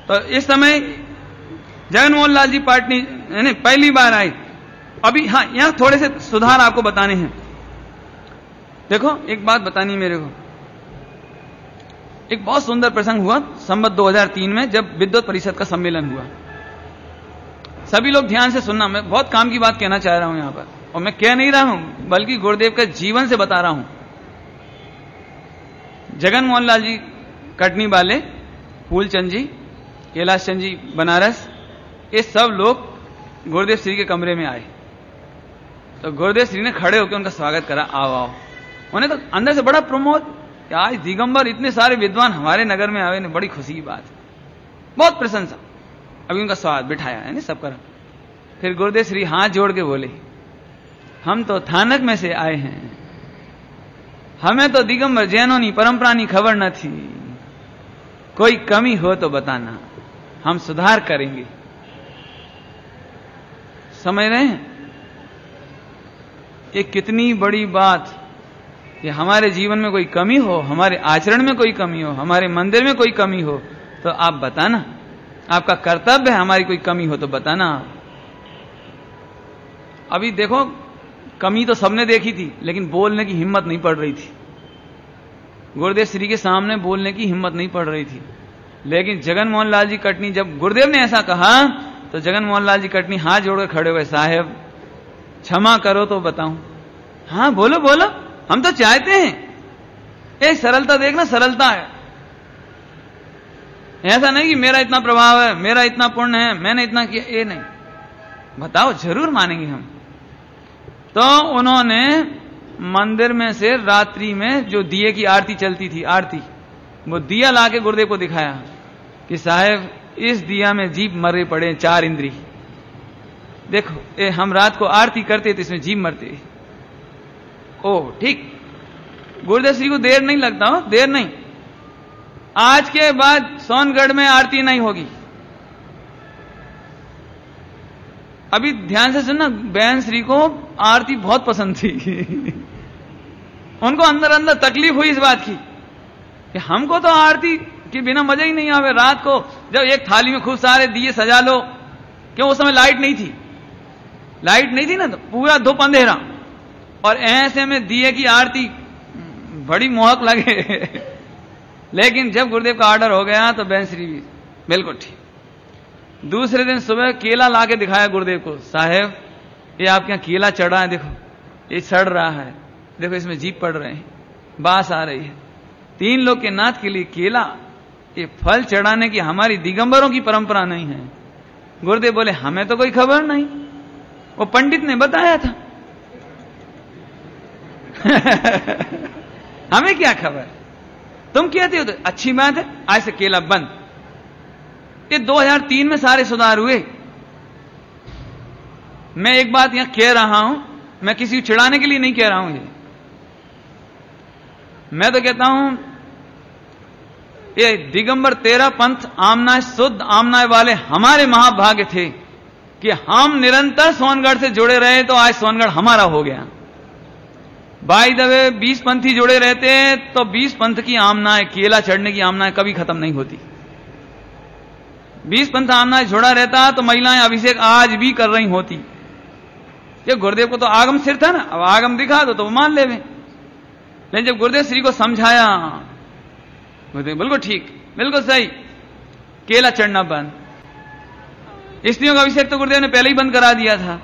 तो इस समय जगन मोहन लाल जी पार्टी पहली बार आए। अभी हाँ, यहां थोड़े से सुधार आपको बताने हैं। देखो एक बात बतानी मेरे को, एक बहुत सुंदर प्रसंग हुआ संवत 2003 में जब विद्वत परिषद का सम्मेलन हुआ। सभी लोग ध्यान से सुनना, मैं बहुत काम की बात कहना चाह रहा हूं यहां पर, और मैं कह नहीं रहा हूं बल्कि गुरुदेव के जीवन से बता रहा हूं। जगन मोहन लाल जी कटनी वाले, फूलचंद जी, कैलाश चंद जी बनारस, ये सब लोग गुरुदेव श्री के कमरे में आए। तो गुरुदेव श्री ने खड़े होकर उनका स्वागत करा, आओ आओ। उन्हें तो अंदर से बड़ा प्रमोद कि आज दिगंबर इतने सारे विद्वान हमारे नगर में आए, बड़ी खुशी की बात है, बहुत प्रशंसा। अभी उनका स्वागत बिठाया है ना सब करा। फिर गुरुदेव श्री हाथ जोड़ के बोले, हम तो थानक में से आए हैं, हमें तो दिगंबर जैनों की परंपरा की खबर न थी, कोई कमी हो तो बताना, हम सुधार करेंगे। समझ रहे हैं ये कितनी बड़ी बात कि हमारे जीवन में कोई कमी हो, हमारे आचरण में कोई कमी हो, हमारे मंदिर में कोई कमी हो तो आप बताना, आपका कर्तव्य है, हमारी कोई कमी हो तो बताना। अभी देखो कमी तो सबने देखी थी, लेकिन बोलने की हिम्मत नहीं पड़ रही थी, गुरुदेव श्री के सामने बोलने की हिम्मत नहीं पड़ रही थी। लेकिन जगन मोहन लाल जी कटनी, जब गुरुदेव ने ऐसा कहा तो जगन मोहन लाल जी कटनी हाथ जोड़कर खड़े हुए, साहेब क्षमा करो तो बताऊं। हाँ बोलो बोलो, हम तो चाहते हैं। एक सरलता देखना, सरलता है, ऐसा नहीं कि मेरा इतना प्रभाव है, मेरा इतना पुण्य है, मैंने इतना किया, ये नहीं, बताओ जरूर मानेंगे हम। तो उन्होंने मंदिर में से रात्रि में जो दिए की आरती चलती थी, आरती, वो दिया लाके गुरुदेव को दिखाया कि साहेब इस दिया में जीव मरे पड़े 4 इंद्री, देखो हम रात को आरती करते तो इसमें जीव मरते। ओह ठीक, गुरुदेव श्री को देर नहीं लगता हो, देर नहीं, आज के बाद सोनगढ़ में आरती नहीं होगी। अभी ध्यान से सुनना, बहन श्री को आरती बहुत पसंद थी उनको अंदर अंदर तकलीफ हुई इस बात की कि हमको तो आरती के बिना मजा ही नहीं आवे। रात को जब एक थाली में खूब सारे दिए सजा लो, क्यों उस समय लाइट नहीं थी, लाइट नहीं थी ना, तो पूरा धूप अंधेरा, और ऐसे में दिए की आरती बड़ी मोहक लगे लेकिन जब गुरुदेव का ऑर्डर हो गया तो बहन श्री भी बिल्कुल ठीक। दूसरे दिन सुबह केला लाके दिखाया गुरुदेव को, साहेब ये आपके यहाँ केला चढ़ा है, देखो ये सड़ रहा है, देखो इसमें जीभ पड़ रहे हैं, बास आ रही है। 3 लोग के नाथ के लिए केला, ये फल चढ़ाने की हमारी दिगंबरों की परंपरा नहीं है। गुरुदेव बोले हमें तो कोई खबर नहीं, वो पंडित ने बताया था हमें क्या खबर, तुम कहते हो तो अच्छी बात है, आज से केला बंद। ये 2003 में सारे सुधार हुए। मैं एक बात यहां कह रहा हूं, मैं किसी को चिढ़ाने के लिए नहीं कह रहा हूं, ये मैं तो कहता हूं ये दिगंबर 13 पंथ आमना शुद्ध आमना वाले हमारे महाभाग्य थे कि हम निरंतर सोनगढ़ से जुड़े रहे, तो आज सोनगढ़ हमारा हो गया। बाय द वे 20 पंथी जुड़े रहते तो 20 पंथ की आमनाएं, केला चढ़ने की आमनाएं कभी खत्म नहीं होती। 20 पंथ आमनाएं जुड़ा रहता तो महिलाएं अभिषेक आज भी कर रही होती। ये गुरुदेव को तो आगम सिर था ना, अब आगम दिखा दो तो वो मान ले। लेकिन जब गुरुदेव श्री को समझाया, गुरुदेव बिल्कुल ठीक, बिल्कुल सही, केला चढ़ना बंद। स्त्रियों का अभिषेक तो गुरुदेव ने पहले ही बंद करा दिया था।